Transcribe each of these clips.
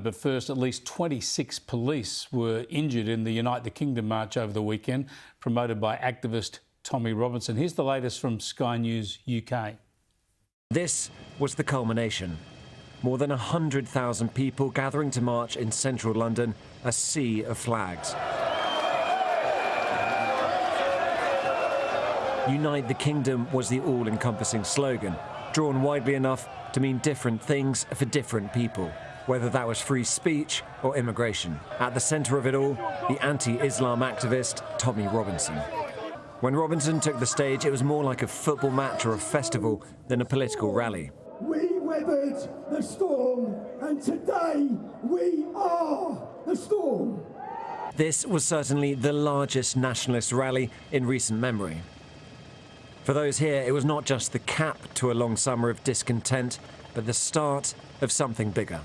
But first, at least 26 police were injured in the Unite the Kingdom march over the weekend, promoted by activist Tommy Robinson. Here's the latest from Sky News UK. This was the culmination. More than 100,000 people gathering to march in central London, a sea of flags. Unite the Kingdom was the all-encompassing slogan, drawn widely enough to mean different things for different people, whether that was free speech or immigration. At the centre of it all, the anti-Islam activist Tommy Robinson. When Robinson took the stage, it was more like a football match or a festival than a political rally. We weathered the storm, and today we are the storm. This was certainly the largest nationalist rally in recent memory. For those here, it was not just the cap to a long summer of discontent, but the start of something bigger.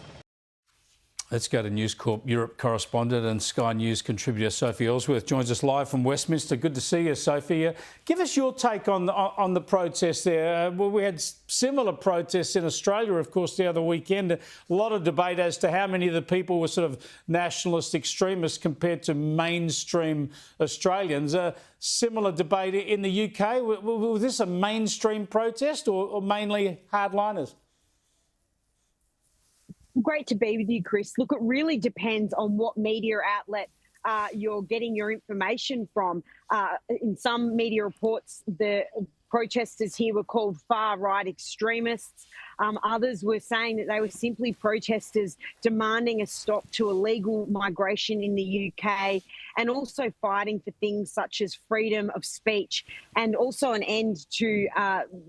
Let's go to News Corp Europe correspondent and Sky News contributor Sophie Ellsworth joins us live from Westminster. Good to see you, Sophie. Give us your take on the protests there. Well, we had similar protests in Australia, of course, the other weekend. A lot of debate as to how many of the people were sort of nationalist extremists compared to mainstream Australians. Similar debate in the UK. Was this a mainstream protest or mainly hardliners? Great to be with you, Chris. Look, it really depends on what media outlet you're getting your information from. In some media reports, the protesters here were called far-right extremists. Others were saying that they were simply protesters demanding a stop to illegal migration in the UK and also fighting for things such as freedom of speech and also an end to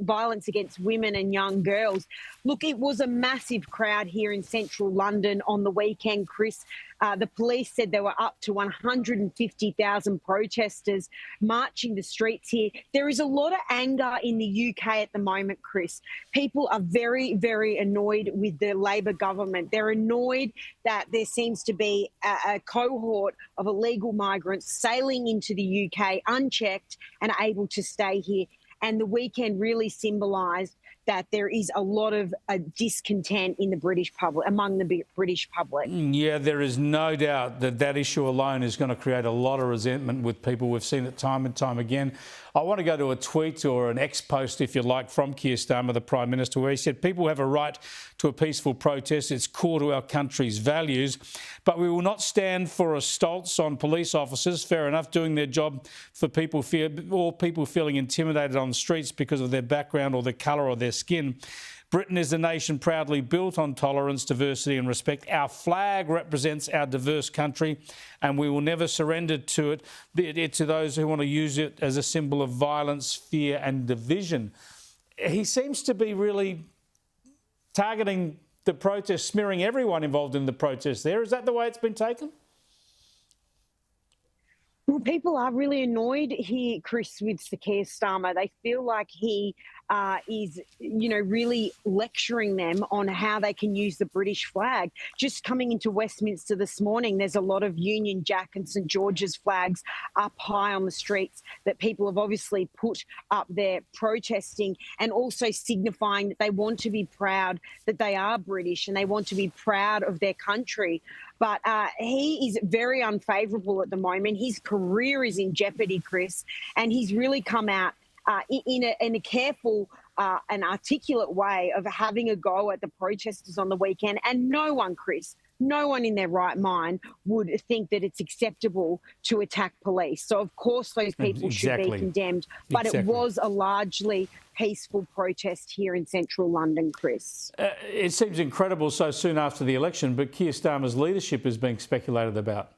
violence against women and young girls. Look, it was a massive crowd here in central London on the weekend, Chris. The police said there were up to 150,000 protesters marching the streets here. There is a lot of anger in the UK at the moment, Chris. People are very, very annoyed with the Labor government. They're annoyed that there seems to be a cohort of illegal migrants sailing into the UK unchecked and able to stay here. And the weekend really symbolised that there is a lot of discontent in the British public, among the British public. Yeah, there is no doubt that that issue alone is going to create a lot of resentment with people. We've seen it time and time again. I want to go to a tweet or an ex-post, if you like, from Keir Starmer, the Prime Minister, where he said, people have a right to a peaceful protest. It's core to our country's values. But we will not stand for assaults on police officers, fair enough, doing their job for people feeling intimidated on the streets because of their background or their colour or their skin. Britain is a nation proudly built on tolerance, diversity and respect. Our flag represents our diverse country and we will never surrender to it to those who want to use it as a symbol of violence, fear and division. He seems to be really targeting the protest, smearing everyone involved in the protest there. Is that the way it's been taken? Well, people are really annoyed here, Chris, with Sir Keir Starmer. They feel like he is, really lecturing them on how they can use the British flag. Just coming into Westminster this morning, there's a lot of Union Jack and St George's flags up high on the streets that people have obviously put up there protesting and also signifying that they want to be proud that they are British and they want to be proud of their country. But he is very unfavourable at the moment. His career is in jeopardy, Chris, and he's really come out in a careful and articulate way of having a go at the protesters on the weekend. And no one, Chris, no one in their right mind would think that it's acceptable to attack police. So, of course, those people should be condemned. But it was a largely peaceful protest here in central London, Chris. It seems incredible so soon after the election, but Keir Starmer's leadership is being speculated about.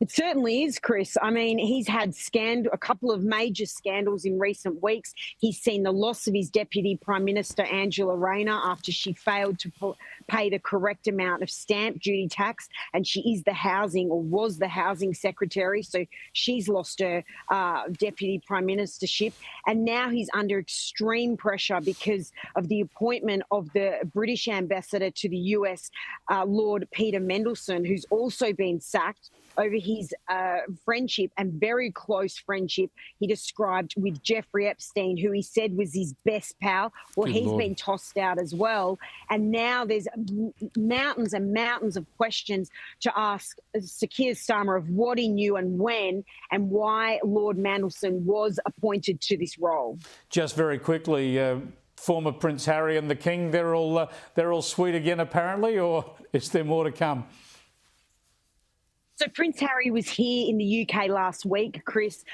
It certainly is, Chris. I mean, he's had a couple of major scandals in recent weeks. He's seen the loss of his Deputy Prime Minister, Angela Rayner, after she failed to pay the correct amount of stamp duty tax, and she is was the housing secretary, so she's lost her Deputy Prime Ministership. And now he's under extreme pressure because of the appointment of the British ambassador to the US, Lord Peter Mendelsohn, who's also been sacked. over his friendship and very close friendship he described with Jeffrey Epstein, who he said was his best pal. Well, Good he's Lord. been tossed out as well. And now there's mountains and mountains of questions to ask Sir Keir Starmer of what he knew and when, and why Lord Mandelson was appointed to this role. Just very quickly, former Prince Harry and the King, they're all sweet again apparently, or is there more to come? So Prince Harry was here in the UK last week, Chris.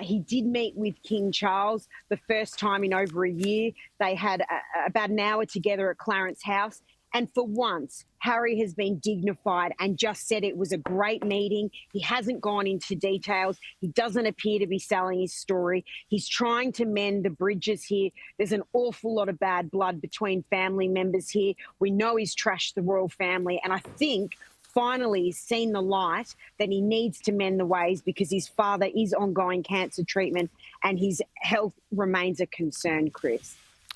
He did meet with King Charles the first time in over a year. They had about an hour together at Clarence House. And for once, Harry has been dignified and just said it was a great meeting. He hasn't gone into details. He doesn't appear to be selling his story. He's trying to mend the bridges here. There's an awful lot of bad blood between family members here. We know he's trashed the royal family. And I think finally he's seen the light that he needs to mend the ways, because his father is ongoing cancer treatment and his health remains a concern, Chris.